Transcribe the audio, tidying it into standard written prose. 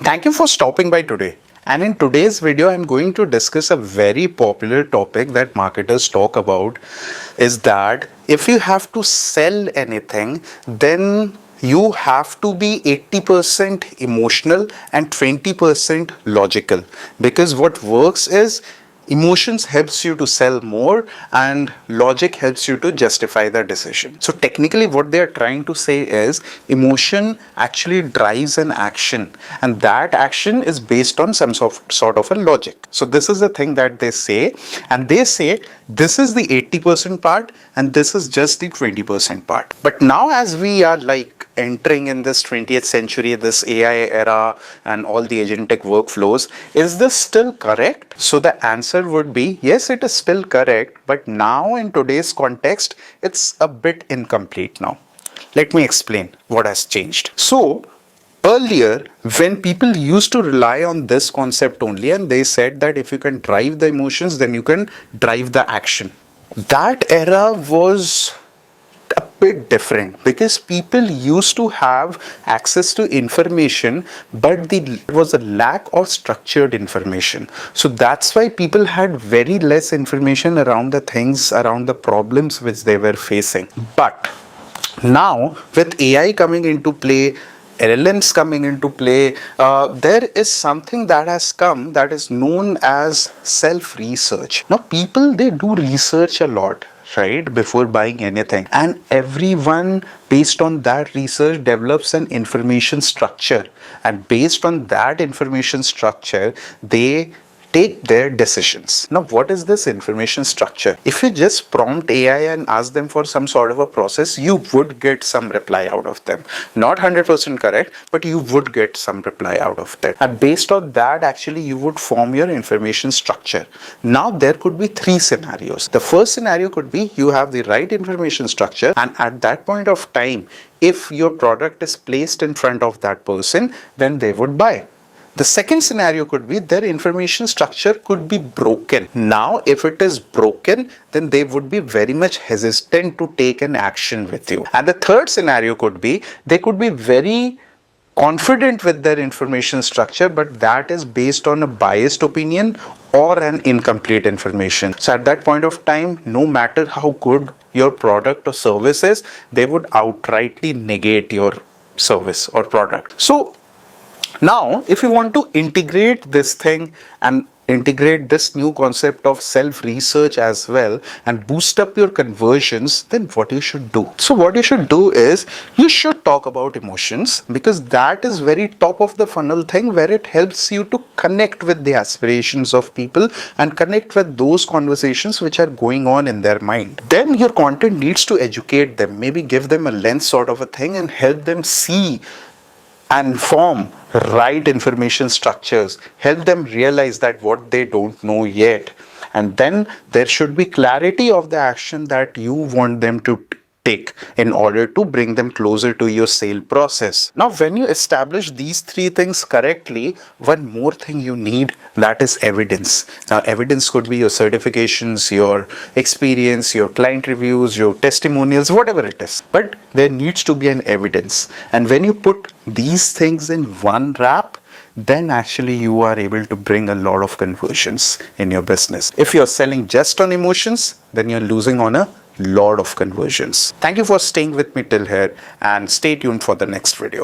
Thank you for stopping by today. And in today's video, I'm going to discuss a very popular topic that marketers talk about is that if you have to sell anything, then you have to be 80% emotional and 20% logical. Because what works is emotions helps you to sell more and logic helps you to justify the decision. So technically what they are trying to say is emotion actually drives an action, and that action is based on some sort of a logic. So this is the thing that they say, and they say this is the 80% part and this is just the 20% part. But now as we are entering in this 20th century, this AI era and all the agentic workflows, is this still correct? So the answer would be yes, it is still correct, but now in today's context, it's a bit incomplete now. Let me explain what has changed. So earlier, when people used to rely on this concept only, and they said that if you can drive the emotions, then you can drive the action. That era was a bit different because people used to have access to information, but there was a lack of structured information. So that's why people had very less information around the things, around the problems which they were facing. But now with AI coming into play, LLMs coming into play, there is something that has come that is known as self-research. Now people, they do research a lot, right, before buying anything, and everyone based on that research develops an information structure, and based on that information structure they take their decisions. Now what is this information structure? If you just prompt AI and ask them for some sort of a process, you would get some reply out of them. Not 100% correct, but you would get some reply out of that, and based on that actually you would form your information structure. Now there could be three scenarios. The first scenario could be you have the right information structure, and at that point of time, if your product is placed in front of that person, then they would buy. The second scenario could be their information structure could be broken. Now, if it is broken, then they would be very much hesitant to take an action with you. And the third scenario could be they could be very confident with their information structure, but that is based on a biased opinion or an incomplete information. So at that point of time, no matter how good your product or service is, they would outrightly negate your service or product. So now, if you want to integrate this thing and integrate this new concept of self-research as well and boost up your conversions, then what you should do? So what you should do is you should talk about emotions, because that is very top of the funnel thing where it helps you to connect with the aspirations of people and connect with those conversations which are going on in their mind. Then your content needs to educate them, maybe give them a lens sort of a thing and help them see and form right information structures, help them realize that what they don't know yet, and then there should be clarity of the action that you want them to take in order to bring them closer to your sale process. Now when you establish these three things correctly, one more thing you need, that is evidence. Now evidence could be your certifications, your experience, your client reviews, your testimonials, whatever it is, but there needs to be an evidence. And when you put these things in one wrap, then actually you are able to bring a lot of conversions in your business. If you're selling just on emotions, then you're losing on a lot of conversions. Thank you for staying with me till here, and stay tuned for the next video.